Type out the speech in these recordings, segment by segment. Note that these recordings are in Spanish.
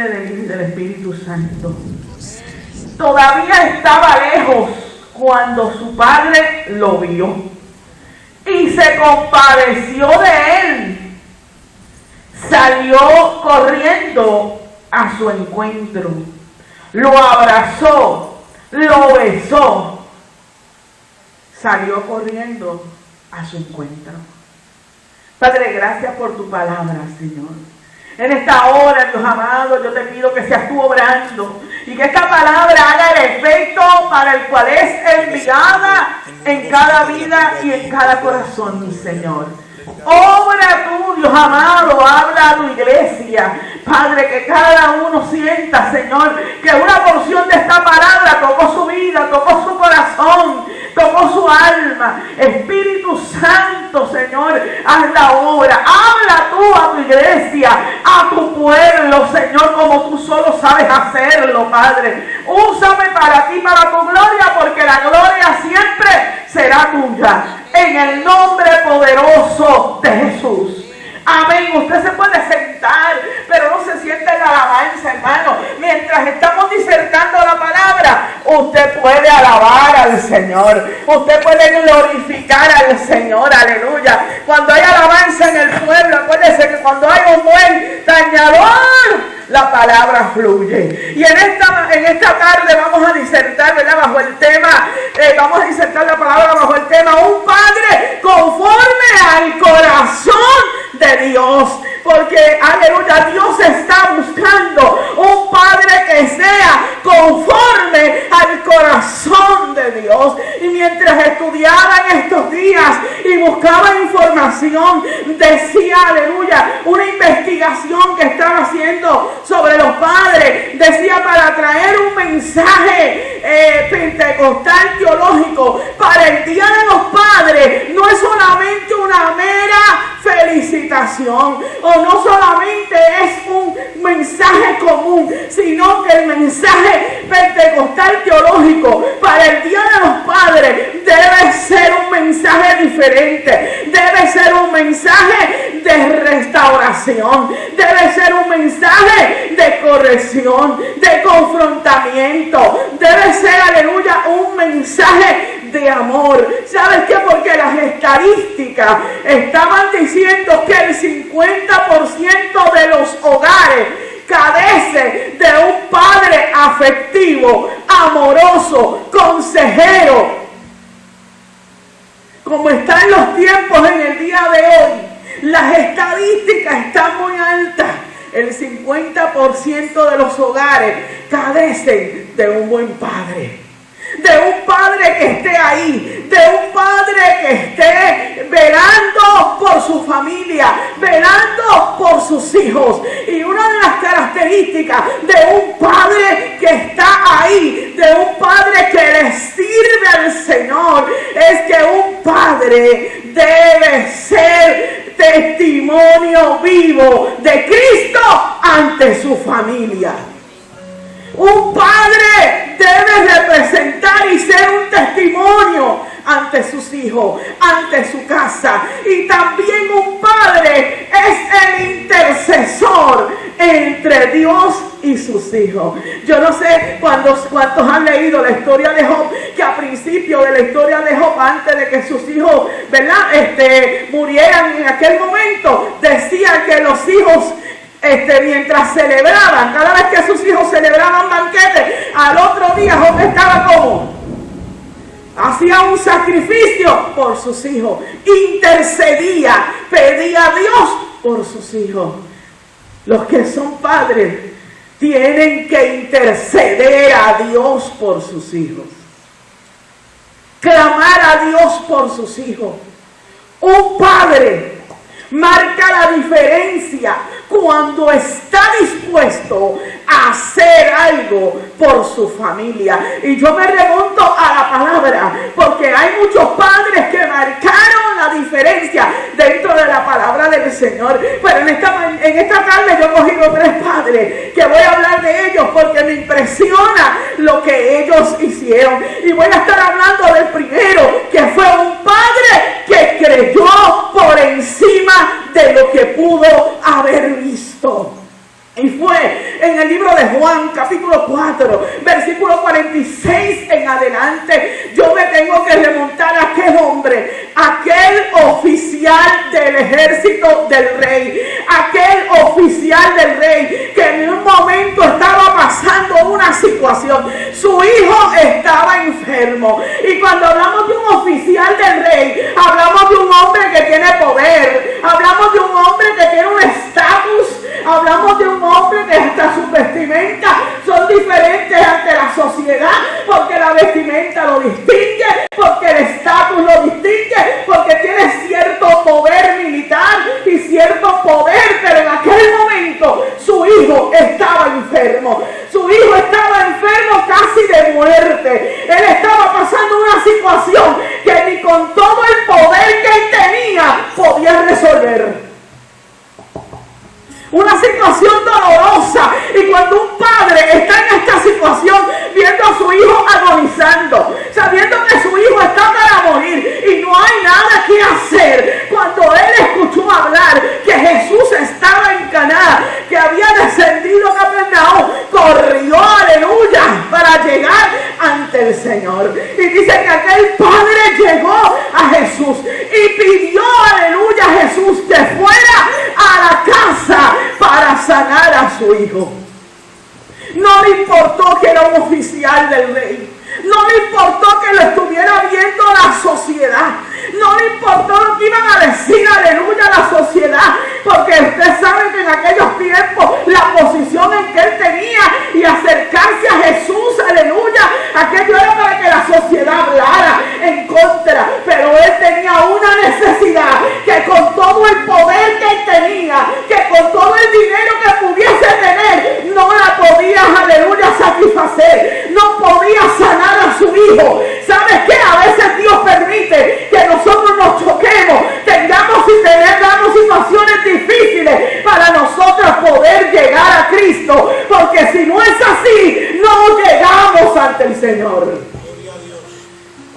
Padre, del Hijo y del Espíritu Santo. Todavía estaba lejos cuando su padre lo vio y se compadeció de él. Salió corriendo a su encuentro, lo abrazó, lo besó. Salió corriendo a su encuentro. Padre, gracias por tu palabra, Señor. En esta hora, Dios amado, yo te pido que seas tú obrando y que esta palabra haga el efecto para el cual es enviada en cada vida y en cada corazón, mi Señor. Obra tú, Dios amado, habla a tu iglesia. Padre, que cada uno sienta, Señor, que una porción de esta palabra tocó su vida, tocó su corazón, tocó su alma. Espíritu Santo, Señor, haz la obra. Habla tú a tu iglesia, a tu pueblo, Señor, como tú solo sabes hacerlo, Padre. Úsame para ti, para tu gloria, porque la gloria siempre será tuya. En el nombre poderoso de Jesús. Amén. Usted se puede sentar, pero no se sienta en la alabanza, hermano. Mientras estamos disertando la palabra, usted puede alabar al Señor. Usted puede glorificar al Señor. Aleluya. Cuando hay alabanza en el pueblo, acuérdese que cuando hay un buen tañador, la palabra fluye. Y en esta tarde vamos a disertar, ¿verdad? Bajo el tema, vamos a disertar la palabra bajo el tema un padre conforme al corazón de Dios. Porque, aleluya, Dios está buscando un padre que sea conforme al corazón de Dios. Y mientras estudiaba en estos días y buscaba información, decía, aleluya, una investigación que estaba haciendo sobre los padres, decía, para traer un mensaje pentecostal teológico para el Día de los Padres, no es solamente una mera felicitación, o no solamente es un mensaje común, sino que el mensaje pentecostal teológico para el Día de los Padres debe ser un mensaje diferente, debe ser un mensaje de restauración, debe ser un mensaje de corrección, de confrontamiento, debe ser, aleluya, un mensaje de amor. ¿Sabes qué? Porque las estadísticas estaban diciendo que el 50% de los hogares carece de un padre afectivo, amoroso, consejero. Como están los tiempos en el día de hoy, las estadísticas están muy altas. El 50% de los hogares carecen de un buen padre. De un padre que esté ahí, de un padre que esté velando por su familia, velando por sus hijos. Y una de las características de un padre que está ahí, de un padre que le sirve al Señor, es que un padre debe ser testimonio vivo de Cristo ante su familia. Un padre debe representar y ser un testimonio ante sus hijos, ante su casa. Y también un padre es el intercesor entre Dios y sus hijos. Yo no sé cuántos han leído la historia de Job, que a principio de la historia de Job, antes de que sus hijos, ¿verdad?, murieran en aquel momento, decían que los hijos, mientras celebraban, cada vez que sus hijos celebraban banquete, al otro día Job estaba como, hacía un sacrificio por sus hijos, intercedía, pedía a Dios por sus hijos. Los que son padres tienen que interceder a Dios por sus hijos, clamar a Dios por sus hijos. Un padre marca la diferencia cuando está dispuesto a hacer algo por su familia. Y yo me remonto a la palabra, porque hay muchos padres que marcaron la diferencia dentro de la palabra del Señor. Pero en esta tarde yo he cogido 3 padres que voy a hablar de ellos porque me impresiona lo que ellos hicieron. Y voy a estar hablando del primero, que fue un padre que creyó por encima de lo que pudo haber visto. Y fue en el libro de Juan, capítulo 4, versículo 46 en adelante. Yo me tengo que remontar a aquel hombre, aquel oficial del ejército del rey, aquel oficial del rey que en un momento estaba pasando una situación. Su hijo estaba enfermo. Y cuando hablamos de un oficial del rey, hablamos de un hombre que tiene poder, hablamos de un hombre que tiene un estatus, hablamos de un hombre que hasta sus vestimentas son diferentes ante la sociedad, porque la vestimenta lo distingue, porque el estatus lo distingue, porque tiene cierto poder militar y cierto poder. Pero en aquel momento su hijo estaba enfermo. Su hijo estaba enfermo casi de muerte. Él estaba pasando una situación que ni con todo el poder que él tenía podía resolver. Una situación dolorosa. Y cuando un padre está en esta situación, viendo a su hijo agonizando, sabiendo que su hijo está para morir y no hay nada que hacer, cuando él escuchó hablar que Jesús estaba en Caná, que había descendido a Capernaum, corrió, aleluya, para llegar ante el Señor. Y dice que aquel padre llegó a Jesús y pidió, aleluya, a Jesús que fuera a la casa para sanar a su hijo. No le importó que era un oficial del rey. No le importó que lo estuviera viendo la sociedad. No le importó lo que iban a decir, aleluya, la sociedad. Porque usted sabe que en aquellos tiempos la posición en que él tenía y acercarse a Jesús, aleluya, aquello era para que la sociedad hablara en contra. Pero él tenía una necesidad, que con todo el poder que él tenía, que con todo el dinero que pudiese tener, no la podía, aleluya, satisfacer. No podía sanar a su hijo. ¿Sabes qué? A veces Dios permite que nosotros nos choquemos, tengamos situaciones difíciles para nosotros poder llegar a Cristo, porque si no es así, no llegamos ante el Señor.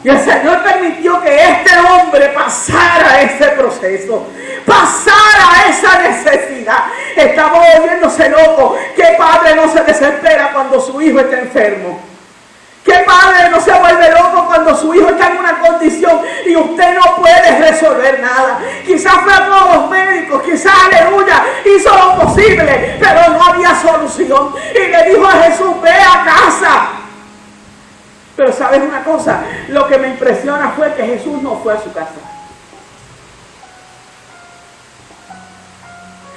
Y el Señor permitió que este hombre pasara ese proceso, pasara esa necesidad. Estamos volviéndose locos. ¿Qué padre no se desespera cuando su hijo está enfermo? ¿Qué padre no se vuelve loco cuando su hijo está en una condición y usted no puede resolver nada? Quizás fue a todos los médicos, quizás, aleluya, hizo lo posible, pero no había solución. Y le dijo a Jesús, ve a casa. Pero ¿sabes una cosa? Lo que me impresiona fue que Jesús no fue a su casa.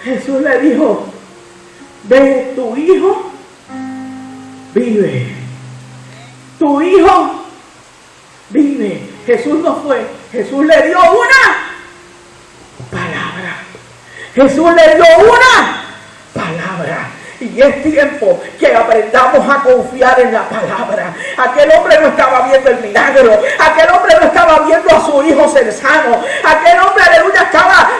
Jesús le dijo, ve, tu hijo vive. Tu hijo vive. Jesús no fue. Jesús le dio una palabra. Jesús le dio una palabra. Y es tiempo que aprendamos a confiar en la palabra. Aquel hombre no estaba viendo el milagro. Aquel hombre no estaba viendo a su hijo ser sano. Aquel hombre, aleluya,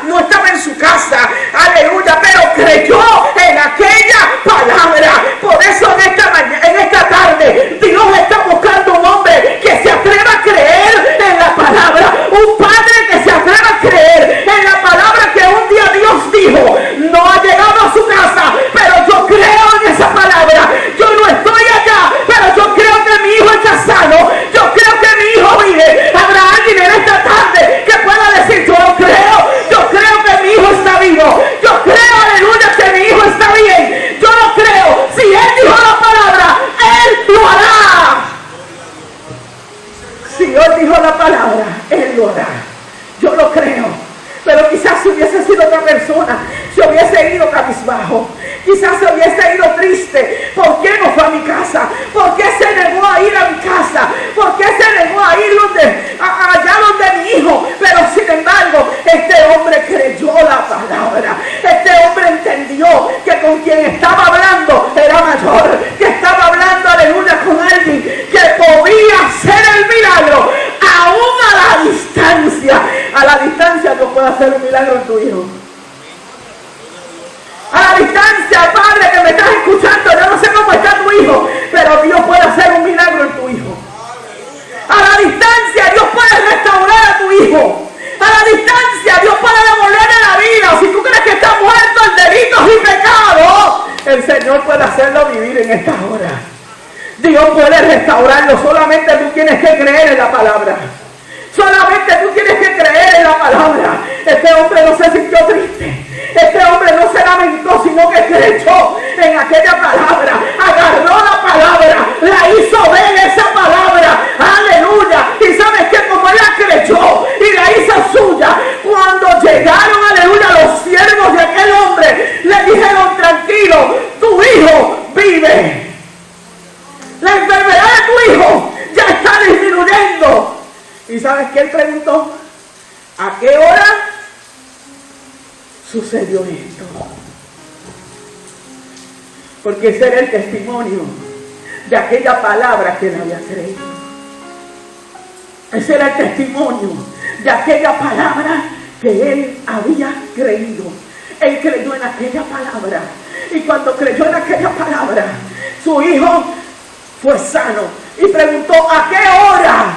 no estaba en su casa. Aleluya, pero creyó en aquella palabra. Por eso en esta tarde, Dios está buscando un hombre que se atreva a creer en la palabra. Un padre que se atreva a creer en la palabra que un día Dios dijo. No ha llegado a su casa, pero yo creo en esa palabra. Yo no estoy allá, pero yo creo que mi hijo está sano. Yo creo que mi hijo vive. Habrá alguien en esta tarde que pueda decir, yo lo creo. Yo creo que mi hijo está vivo. Yo creo, aleluya, que mi hijo está bien. Yo no creo vivir en esta hora. Dios puede restaurarlo. Solamente tú tienes que creer en la palabra. Solamente tú tienes que creer en la palabra. Este hombre no se sintió triste. Este hombre no se lamentó, sino que creyó en aquella palabra. Agarró la palabra, la hizo ver esa palabra. Aleluya. Y sabes que como él la creyó y la hizo suya, cuando llegaron, aleluya, los siervos de aquel hombre, le dijeron: tranquilo, tu hijo vive. La enfermedad de tu hijo ya está disminuyendo. ¿Y sabes qué él preguntó? ¿A qué hora sucedió esto? Porque ese era el testimonio de aquella palabra que él había creído. Ese era el testimonio de aquella palabra que él había creído. Él creyó en aquella palabra. Y cuando creyó en aquella palabra, su hijo fue sano. Y preguntó: ¿a qué hora